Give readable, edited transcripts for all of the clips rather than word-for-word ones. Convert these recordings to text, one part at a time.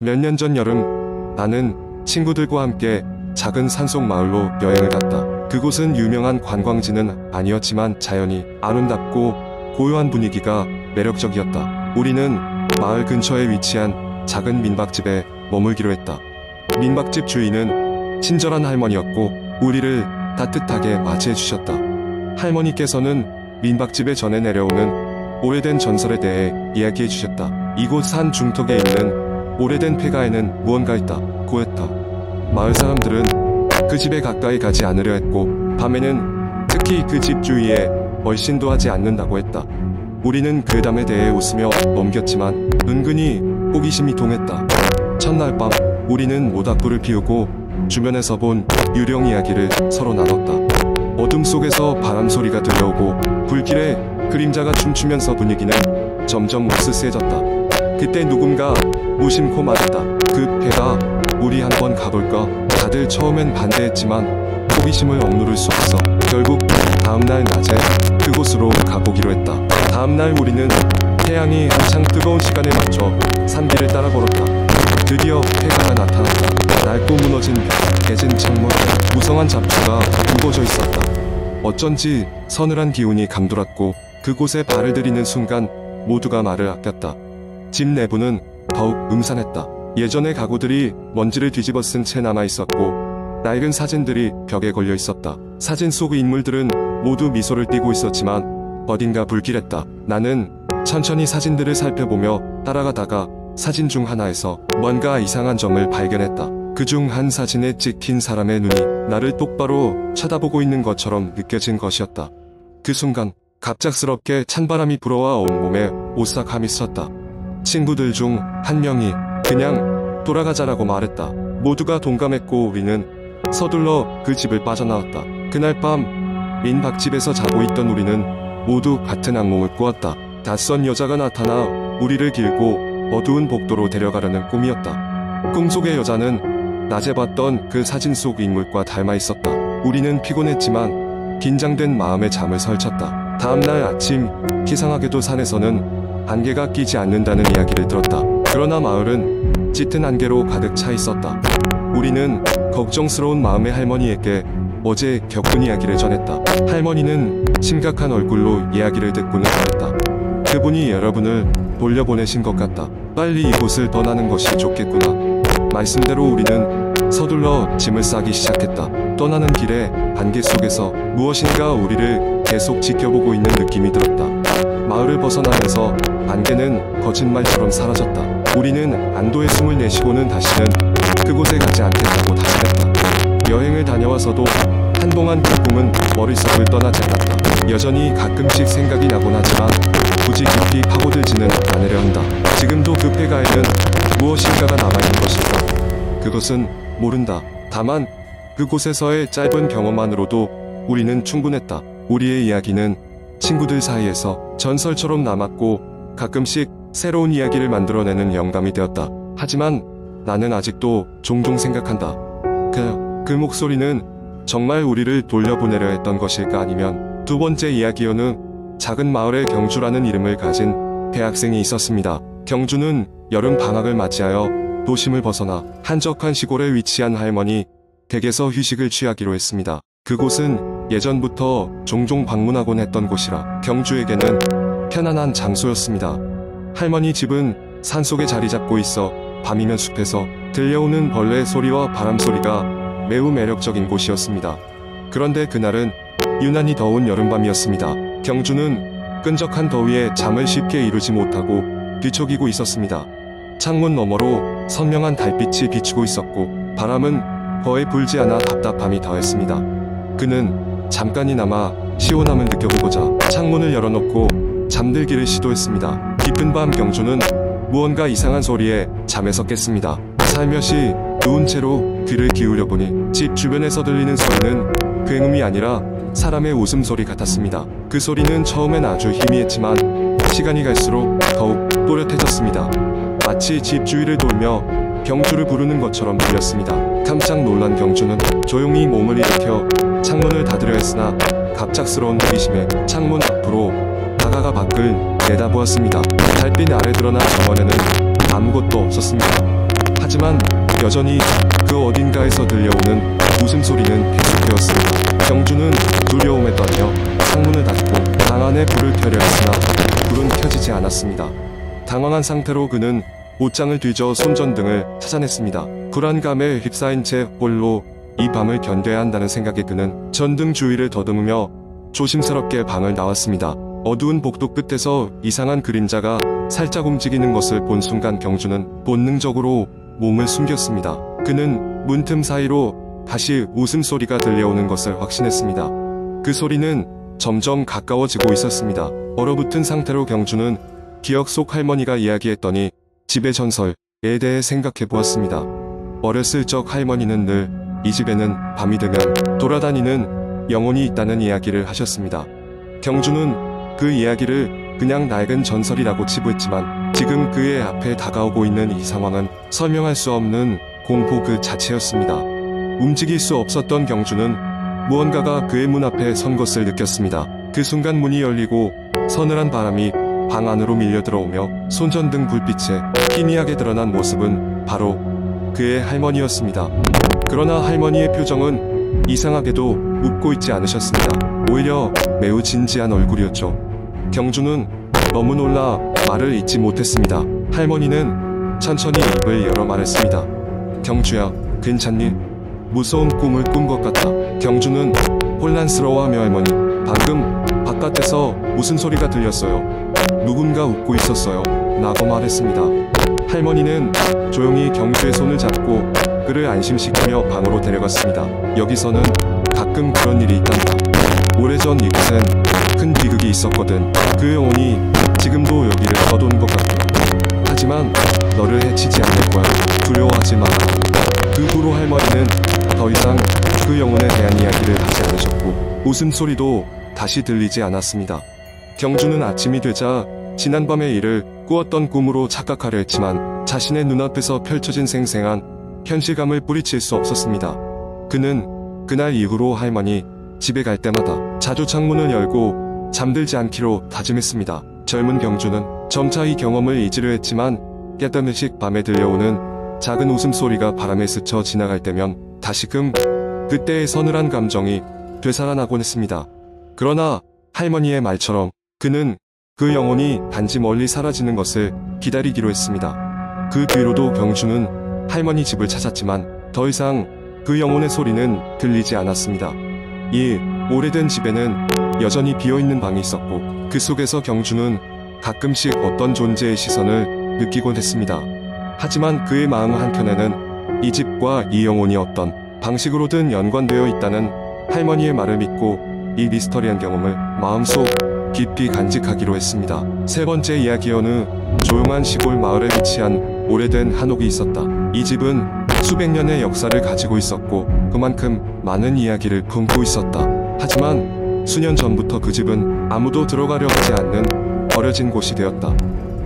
몇 년 전 여름, 나는 친구들과 함께 작은 산속 마을로 여행을 갔다. 그곳은 유명한 관광지는 아니었지만 자연이 아름답고 고요한 분위기가 매력적이었다. 우리는 마을 근처에 위치한 작은 민박집에 머물기로 했다. 민박집 주인은 친절한 할머니였고 우리를 따뜻하게 맞이해 주셨다. 할머니께서는 민박집에 전해 내려오는 오래된 전설에 대해 이야기해 주셨다. 이곳 산 중턱에 있는 오래된 폐가에는 무언가 있다 고했다. 마을 사람들은 그 집에 가까이 가지 않으려 했고 밤에는 특히 그 집 주위에 얼씬도 하지 않는다고 했다. 우리는 그 담에 대해 웃으며 넘겼지만 은근히 호기심이 동했다. 첫날 밤 우리는 모닥불을 피우고 주변에서 본 유령 이야기를 서로 나눴다. 어둠 속에서 바람 소리가 들려오고 불길에 그림자가 춤추면서 분위기는 점점 으스스해졌다. 그때 누군가 무심코 말했다. 그 폐가 우리 한번 가볼까? 다들 처음엔 반대했지만 호기심을 억누를 수 없어 결국 다음날 낮에 그곳으로 가보기로 했다. 다음날 우리는 태양이 한창 뜨거운 시간에 맞춰 산길을 따라 걸었다. 드디어 폐가가 나타났다. 낡고 무너진 벽, 깨진 창문, 무성한 잡초가 우거져 있었다. 어쩐지 서늘한 기운이 감돌았고 그곳에 발을 들이는 순간 모두가 말을 아꼈다. 집 내부는 더욱 음산했다. 예전의 가구들이 먼지를 뒤집어 쓴 채 남아있었고 낡은 사진들이 벽에 걸려 있었다. 사진 속 인물들은 모두 미소를 띠고 있었지만 어딘가 불길했다. 나는 천천히 사진들을 살펴보며 따라가다가 사진 중 하나에서 뭔가 이상한 점을 발견했다. 그중 한 사진에 찍힌 사람의 눈이 나를 똑바로 쳐다보고 있는 것처럼 느껴진 것이었다. 그 순간 갑작스럽게 찬바람이 불어와 온몸에 오싹함이 섰다. 친구들 중 한 명이 그냥 돌아가자라고 말했다. 모두가 동감했고 우리는 서둘러 그 집을 빠져나왔다. 그날 밤 민박집에서 자고 있던 우리는 모두 같은 악몽을 꾸었다. 낯선 여자가 나타나 우리를 길고 어두운 복도로 데려가려는 꿈이었다. 꿈속의 여자는 낮에 봤던 그 사진 속 인물과 닮아 있었다. 우리는 피곤했지만 긴장된 마음에 잠을 설쳤다. 다음날 아침 이상하게도 산에서는 안개가 끼지 않는다는 이야기를 들었다. 그러나 마을은 짙은 안개로 가득 차 있었다. 우리는 걱정스러운 마음에 할머니에게 어제 겪은 이야기를 전했다. 할머니는 심각한 얼굴로 이야기를 듣고는 말했다. 그분이 여러분을 돌려보내신 것 같다. 빨리 이곳을 떠나는 것이 좋겠구나. 말씀대로 우리는 서둘러 짐을 싸기 시작했다. 떠나는 길에 안개 속에서 무엇인가 우리를 계속 지켜보고 있는 느낌이 들었다. 마을을 벗어나면서 안개는 거짓말처럼 사라졌다. 우리는 안도의 숨을 내쉬고는 다시는 그곳에 가지 않겠다고 다짐했다. 여행을 다녀와서도 한동안 그 꿈은 머릿속을 떠나지 않았다. 여전히 가끔씩 생각이 나곤 하지만 굳이 깊이 파고들지는 않으려 한다. 지금도 그 폐가에는 무엇인가가 남아있는 것일까? 그것은 모른다. 다만 그곳에서의 짧은 경험만으로도 우리는 충분했다. 우리의 이야기는 친구들 사이에서 전설처럼 남았고 가끔씩 새로운 이야기를 만들어내는 영감이 되었다. 하지만 나는 아직도 종종 생각한다. 그 목소리는 정말 우리를 돌려보내려 했던 것일까? 아니면 두 번째 이야기에는 작은 마을에 경주라는 이름을 가진 대학생이 있었습니다. 경주는 여름 방학을 맞이하여 도심을 벗어나 한적한 시골에 위치한 할머니 댁에서 휴식을 취하기로 했습니다. 그곳은 예전부터 종종 방문하곤 했던 곳이라 경주에게는 편안한 장소였습니다. 할머니 집은 산속에 자리 잡고 있어 밤이면 숲에서 들려오는 벌레 소리와 바람 소리가 매우 매력적인 곳이었습니다. 그런데 그날은 유난히 더운 여름밤이었습니다. 경주는 끈적한 더위에 잠을 쉽게 이루지 못하고 뒤척이고 있었습니다. 창문 너머로 선명한 달빛이 비추고 있었고 바람은 거의 불지 않아 답답함이 더했습니다. 그는 잠깐이나마 시원함을 느껴보고자 창문을 열어놓고 잠들기를 시도했습니다. 깊은 밤 경주는 무언가 이상한 소리에 잠에서 깼습니다. 살며시 누운 채로 귀를 기울여보니 집 주변에서 들리는 소리는 굉음이 아니라 사람의 웃음소리 같았습니다. 그 소리는 처음엔 아주 희미했지만 시간이 갈수록 더욱 또렷해졌습니다. 마치 집 주위를 돌며 경주를 부르는 것처럼 들렸습니다. 깜짝 놀란 경주는 조용히 몸을 일으켜 창문을 닫으려 했으나 갑작스러운 호기심에 창문 앞으로 다가가 밖을 내다보았습니다. 달빛 아래 드러난 정원에는 아무것도 없었습니다. 하지만 여전히 그 어딘가에서 들려오는 웃음소리는 계속되었습니다. 경주는 두려움에 떨며 창문을 닫고 방 안에 불을 켜려 했으나 불은 켜지지 않았습니다. 당황한 상태로 그는 옷장을 뒤져 손전등을 찾아냈습니다. 불안감에 휩싸인 채 홀로 이 밤을 견뎌야 한다는 생각에 그는 전등 주위를 더듬으며 조심스럽게 방을 나왔습니다. 어두운 복도 끝에서 이상한 그림자가 살짝 움직이는 것을 본 순간 경주는 본능적으로 몸을 숨겼습니다. 그는 문틈 사이로 다시 웃음소리가 들려오는 것을 확신했습니다. 그 소리는 점점 가까워지고 있었습니다. 얼어붙은 상태로 경주는 기억 속 할머니가 이야기했더니 집의 전설에 대해 생각해 보았습니다. 어렸을 적 할머니는 늘 이 집에는 밤이 되면 돌아다니는 영혼이 있다는 이야기를 하셨습니다. 경주는 그 이야기를 그냥 낡은 전설이라고 치부했지만 지금 그의 앞에 다가오고 있는 이 상황은 설명할 수 없는 공포 그 자체였습니다. 움직일 수 없었던 경주는 무언가가 그의 문 앞에 선 것을 느꼈습니다. 그 순간 문이 열리고 서늘한 바람이 방 안으로 밀려 들어오며 손전등 불빛에 희미하게 드러난 모습은 바로 그의 할머니였습니다. 그러나 할머니의 표정은 이상하게도 웃고 있지 않으셨습니다. 오히려 매우 진지한 얼굴이었죠. 경주는 너무 놀라 말을 잇지 못했습니다. 할머니는 천천히 입을 열어 말했습니다. 경주야, 괜찮니? 무서운 꿈을 꾼 것 같다. 경주는 혼란스러워하며 할머니, 방금 바깥에서 무슨 소리가 들렸어요? 누군가 웃고 있었어요. 라고 말했습니다. 할머니는 조용히 경주의 손을 잡고 그를 안심시키며 방으로 데려갔습니다. 여기서는 가끔 그런 일이 있단다. 오래전 이곳엔 큰 비극이 있었거든. 그 영혼이 지금도 여기를 떠도는 것 같구나. 하지만 너를 해치지 않을 거야. 두려워하지 마라. 그 후로 할머니는 더 이상 그 영혼에 대한 이야기를 하지 않으셨고 웃음소리도 다시 들리지 않았습니다. 경주는 아침이 되자 지난밤의 일을 꾸었던 꿈으로 착각하려 했지만 자신의 눈앞에서 펼쳐진 생생한 현실감을 뿌리칠 수 없었습니다. 그는 그날 이후로 할머니 집에 갈 때마다 자주 창문을 열고 잠들지 않기로 다짐했습니다. 젊은 경주는 점차 이 경험을 잊으려 했지만 깨닫는식 밤에 들려오는 작은 웃음소리가 바람에 스쳐 지나갈 때면 다시금 그때의 서늘한 감정이 되살아나곤 했습니다. 그러나 할머니의 말처럼 그는 그 영혼이 단지 멀리 사라지는 것을 기다리기로 했습니다. 그 뒤로도 경주는 할머니 집을 찾았지만 더 이상 그 영혼의 소리는 들리지 않았습니다. 이 오래된 집에는 여전히 비어있는 방이 있었고 그 속에서 경주는 가끔씩 어떤 존재의 시선을 느끼곤 했습니다. 하지만 그의 마음 한켠에는 이 집과 이 영혼이 어떤 방식으로든 연관되어 있다는 할머니의 말을 믿고 이 미스터리한 경험을 마음속 깊이 간직하기로 했습니다. 세 번째 이야기. 어느 조용한 시골 마을에 위치한 오래된 한옥이 있었다. 이 집은 수백 년의 역사를 가지고 있었고 그만큼 많은 이야기를 품고 있었다. 하지만 수년 전부터 그 집은 아무도 들어가려 하지 않는 버려진 곳이 되었다.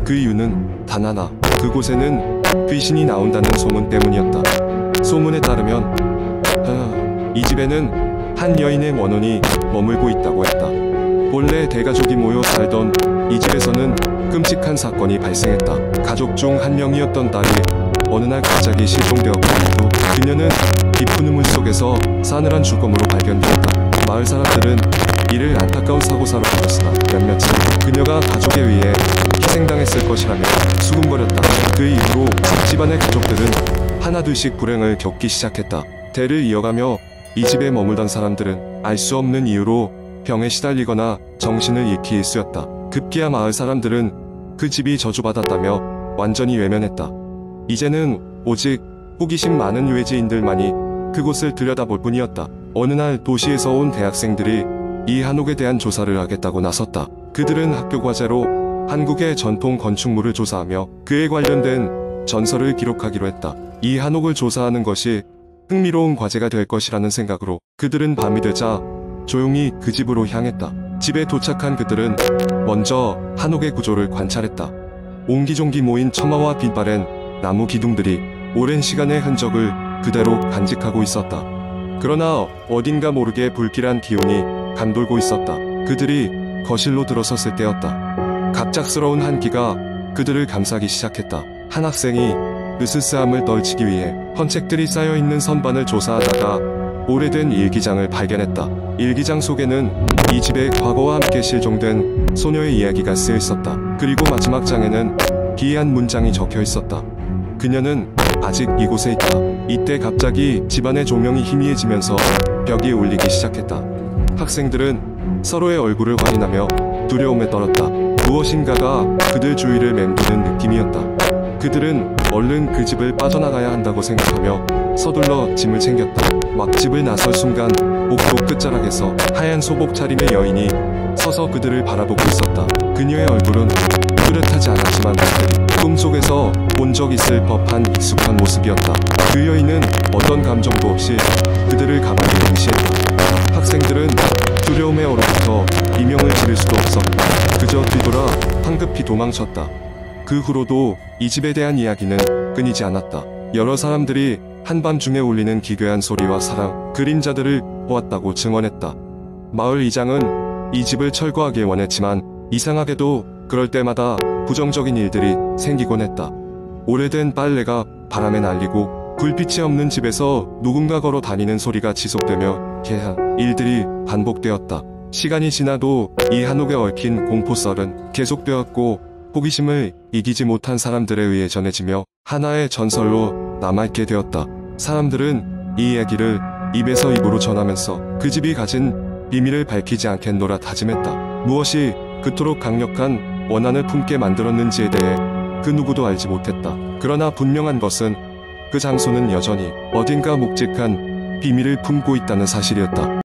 그 이유는 단 하나, 그곳에는 귀신이 나온다는 소문 때문이었다. 소문에 따르면 이 집에는 한 여인의 원혼이 머물고 있다고 했다. 본래 대가족이 모여 살던 이 집에서는 끔찍한 사건이 발생했다. 가족 중 한 명이었던 딸이 어느 날 갑자기 실종되었고 또 그녀는 깊은 우물 속에서 싸늘한 죽음으로 발견되었다. 마을 사람들은 이를 안타까운 사고사로 보았으나 몇몇은 그녀가 가족에 의해 희생당했을 것이라며 수군거렸다. 그 이후로 집안의 가족들은 하나둘씩 불행을 겪기 시작했다. 대를 이어가며 이 집에 머물던 사람들은 알 수 없는 이유로 병에 시달리거나 정신을 잃기 일쑤였다. 급기야 마을 사람들은 그 집이 저주받았다며 완전히 외면했다. 이제는 오직 호기심 많은 외지인들만이 그곳을 들여다볼 뿐이었다. 어느 날 도시에서 온 대학생들이 이 한옥에 대한 조사를 하겠다고 나섰다. 그들은 학교 과제로 한국의 전통 건축물을 조사하며 그에 관련된 전설을 기록하기로 했다. 이 한옥을 조사하는 것이 흥미로운 과제가 될 것이라는 생각으로 그들은 밤이 되자 조용히 그 집으로 향했다. 집에 도착한 그들은 먼저 한옥의 구조를 관찰했다. 옹기종기 모인 처마와 빛바랜 나무 기둥들이 오랜 시간의 흔적을 그대로 간직하고 있었다. 그러나 어딘가 모르게 불길한 기운이 감돌고 있었다. 그들이 거실로 들어섰을 때였다. 갑작스러운 한기가 그들을 감싸기 시작했다. 한 학생이 으스스함을 떨치기 위해 헌책들이 쌓여있는 선반을 조사하다가 오래된 일기장을 발견했다. 일기장 속에는 이 집의 과거와 함께 실종된 소녀의 이야기가 쓰여 있었다. 그리고 마지막 장에는 기이한 문장이 적혀 있었다. 그녀는 아직 이곳에 있다. 이때 갑자기 집안의 조명이 희미해지면서 벽이 울리기 시작했다. 학생들은 서로의 얼굴을 확인하며 두려움에 떨었다. 무엇인가가 그들 주위를 맴도는 느낌이었다. 그들은 얼른 그 집을 빠져나가야 한다고 생각하며 서둘러 짐을 챙겼다. 막 집을 나설 순간 복도 끝자락에서 하얀 소복 차림의 여인이 서서 그들을 바라보고 있었다. 그녀의 얼굴은 뚜렷하지 않았지만 꿈속에서 본 적 있을 법한 익숙한 모습이었다. 그 여인은 어떤 감정도 없이 그들을 가만히 응시했다. 학생들은 두려움에 얼어붙어 비명을 지를 수도 없었고 그저 뒤돌아 황급히 도망쳤다. 그 후로도 이 집에 대한 이야기는 끊이지 않았다. 여러 사람들이 한밤중에 울리는 기괴한 소리와 사랑, 그림자들을 보았다고 증언했다. 마을 이장은 이 집을 철거하길 원했지만 이상하게도 그럴 때마다 부정적인 일들이 생기곤 했다. 오래된 빨래가 바람에 날리고 불빛이 없는 집에서 누군가 걸어 다니는 소리가 지속되며 개한 일들이 반복되었다. 시간이 지나도 이 한옥에 얽힌 공포썰은 계속되었고 호기심을 이기지 못한 사람들에 의해 전해지며 하나의 전설로 남아있게 되었다. 사람들은 이 이야기를 입에서 입으로 전하면서 그 집이 가진 비밀을 밝히지 않겠노라 다짐했다. 무엇이 그토록 강력한 원한을 품게 만들었는지에 대해 그 누구도 알지 못했다. 그러나 분명한 것은 그 장소는 여전히 어딘가 묵직한 비밀을 품고 있다는 사실이었다.